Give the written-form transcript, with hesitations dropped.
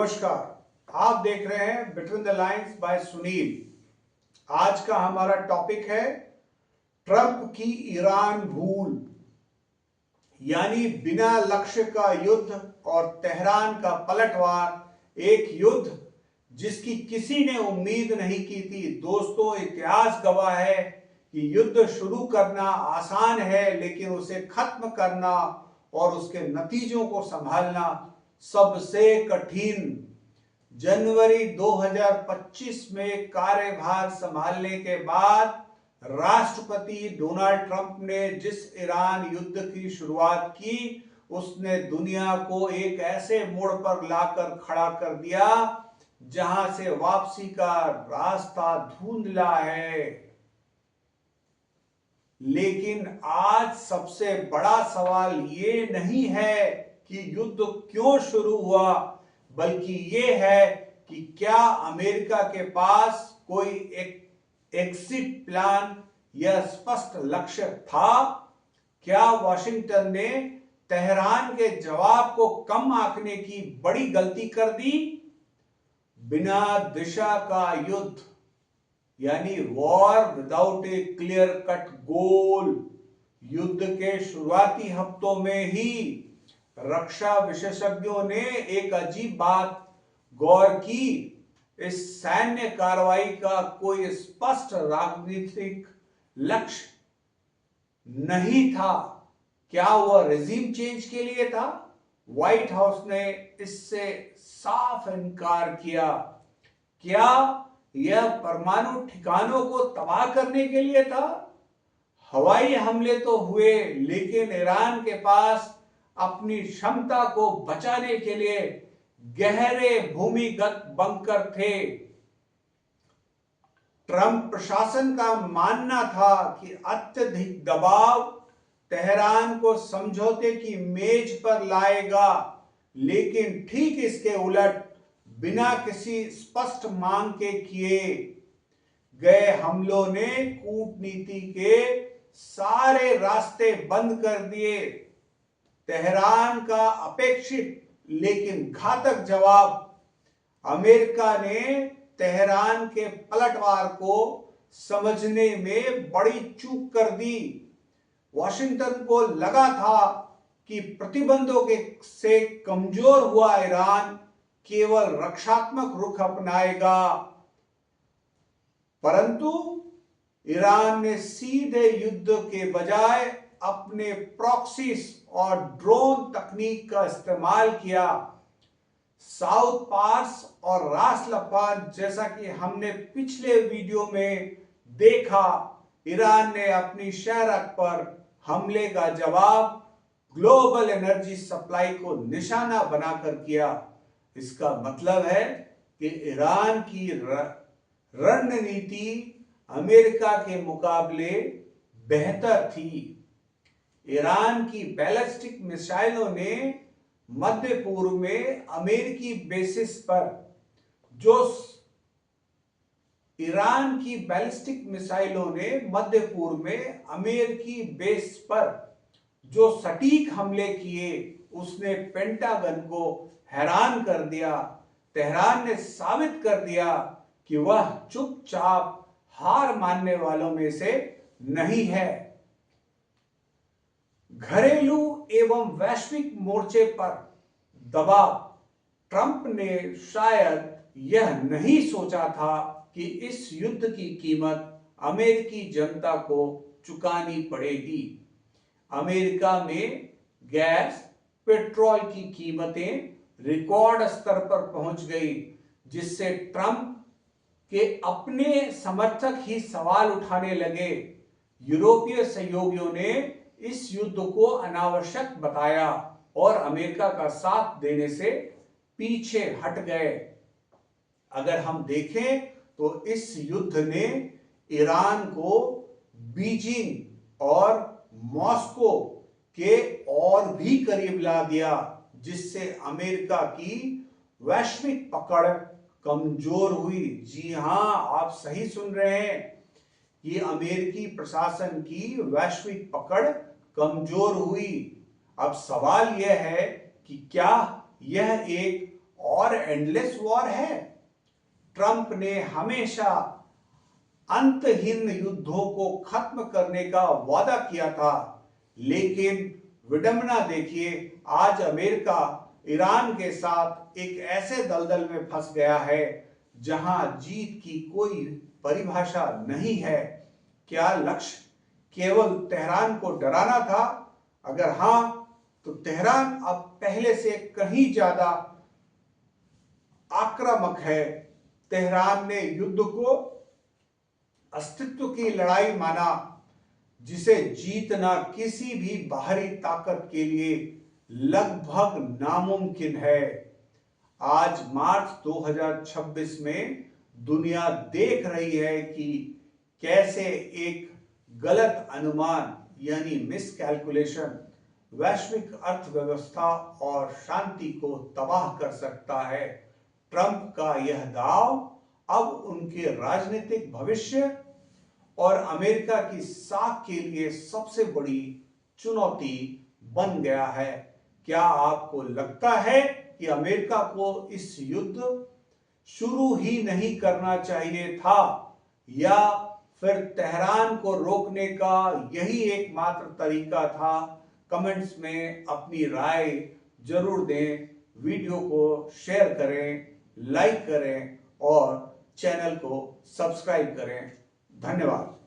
नमस्कार, आप देख रहे हैं between the lines by Sunil. आज का हमारा टॉपिक है ट्रंप की ईरान भूल, यानी बिना लक्ष्य का युद्ध और तेहरान का पलटवार। एक युद्ध जिसकी किसी ने उम्मीद नहीं की थी। दोस्तों, इतिहास गवाह है कि युद्ध शुरू करना आसान है, लेकिन उसे खत्म करना और उसके नतीजों को संभालना सबसे कठिन। जनवरी 2025 में कार्यभार संभालने के बाद राष्ट्रपति डोनाल्ड ट्रंप ने जिस ईरान युद्ध की शुरुआत की, उसने दुनिया को एक ऐसे मोड़ पर लाकर खड़ा कर दिया जहां से वापसी का रास्ता धुंधला है। लेकिन आज सबसे बड़ा सवाल ये नहीं है कि युद्ध क्यों शुरू हुआ, बल्कि ये है कि क्या अमेरिका के पास कोई एग्जिट प्लान या स्पष्ट लक्ष्य था? क्या वाशिंगटन ने तेहरान के जवाब को कम आंकने की बड़ी गलती कर दी? बिना दिशा का युद्ध, यानी war without a clear cut goal. युद्ध के शुरुआती हफ्तों में ही रक्षा विशेषज्ञों ने एक अजीब बात गौर की। इस सैन्य कार्रवाई का कोई स्पष्ट राजनीतिक लक्ष्य नहीं था। क्या वह रेजिम चेंज के लिए था? व्हाइट हाउस ने इससे साफ इनकार किया। क्या यह परमाणु ठिकानों को तबाह करने के लिए था? हवाई हमले तो हुए, लेकिन ईरान के पास अपनी क्षमता को बचाने के लिए गहरे भूमिगत बंकर थे। ट्रंप प्रशासन का मानना था कि अत्यधिक दबाव तेहरान को समझौते की मेज पर लाएगा, लेकिन ठीक इसके उलट बिना किसी स्पष्ट मांग के किए गए हमलों ने कूटनीति के सारे रास्ते बंद कर दिए। तेहरान का अपेक्षित लेकिन घातक जवाब, अमेरिका ने तेहरान के पलटवार को समझने में बड़ी चूक कर दी। वाशिंगटन को लगा था कि प्रतिबंधों से कमजोर हुआ ईरान केवल रक्षात्मक रुख अपनाएगा, परंतु ईरान ने सीधे युद्ध के बजाय अपने प्रॉक्सीज और ड्रोन तकनीक का इस्तेमाल किया। साउथ पार्स और रास लफान, जैसा कि हमने पिछले वीडियो में देखा, ईरान ने अपनी शहरक पर हमले का जवाब ग्लोबल एनर्जी सप्लाई को निशाना बनाकर किया। इसका मतलब है कि ईरान की रणनीति अमेरिका के मुकाबले बेहतर थी। ईरान की बैलिस्टिक मिसाइलों ने मध्य पूर्व में अमेरिकी बेसिस पर ईरान की बैलिस्टिक मिसाइलों ने मध्य पूर्व में अमेरिकी बेस पर जो सटीक हमले किए, उसने पेंटागन को हैरान कर दिया। तेहरान ने साबित कर दिया कि वह चुपचाप हार मानने वालों में से नहीं है। घरेलू एवं वैश्विक मोर्चे पर दबाव, ट्रंप ने शायद यह नहीं सोचा था कि इस युद्ध की कीमत अमेरिकी जनता को चुकानी पड़ेगी। अमेरिका में गैस, पेट्रोल की कीमतें रिकॉर्ड स्तर पर पहुंच गई, जिससे ट्रंप के अपने समर्थक ही सवाल उठाने लगे। यूरोपीय सहयोगियों ने इस युद्ध को अनावश्यक बताया और अमेरिका का साथ देने से पीछे हट गए। अगर हम देखें तो इस युद्ध ने ईरान को बीजिंग और मॉस्को के और भी करीब ला दिया, जिससे अमेरिका की वैश्विक पकड़ कमजोर हुई। जी हां, आप सही सुन रहे हैं कि अमेरिकी प्रशासन की वैश्विक पकड़ कमजोर हुई। अब सवाल यह है कि क्या यह एक और एंडलेस वॉर है। ट्रंप ने हमेशा अंतहीन युद्धों को खत्म करने का वादा किया था, लेकिन विडंबना देखिए, आज अमेरिका ईरान के साथ एक ऐसे दलदल में फंस गया है जहां जीत की कोई परिभाषा नहीं है। क्या लक्ष्य केवल तेहरान को डराना था? अगर हां, तो तेहरान अब पहले से कहीं ज्यादा आक्रामक है। तेहरान ने युद्ध को अस्तित्व की लड़ाई माना, जिसे जीतना किसी भी बाहरी ताकत के लिए लगभग नामुमकिन है। आज मार्च 2026 में दुनिया देख रही है कि कैसे एक गलत अनुमान यानी मिसकैलकुलेशन वैश्विक अर्थव्यवस्था और शांति को तबाह कर सकता है। ट्रंप का यह दांव अब उनके राजनीतिक भविष्य और अमेरिका की साख के लिए सबसे बड़ी चुनौती बन गया है। क्या आपको लगता है कि अमेरिका को इस युद्ध शुरू ही नहीं करना चाहिए था, या फिर तेहरान को रोकने का यही एकमात्र तरीका था? कमेंट्स में अपनी राय जरूर दें। वीडियो को शेयर करें, लाइक करें और चैनल को सब्सक्राइब करें। धन्यवाद।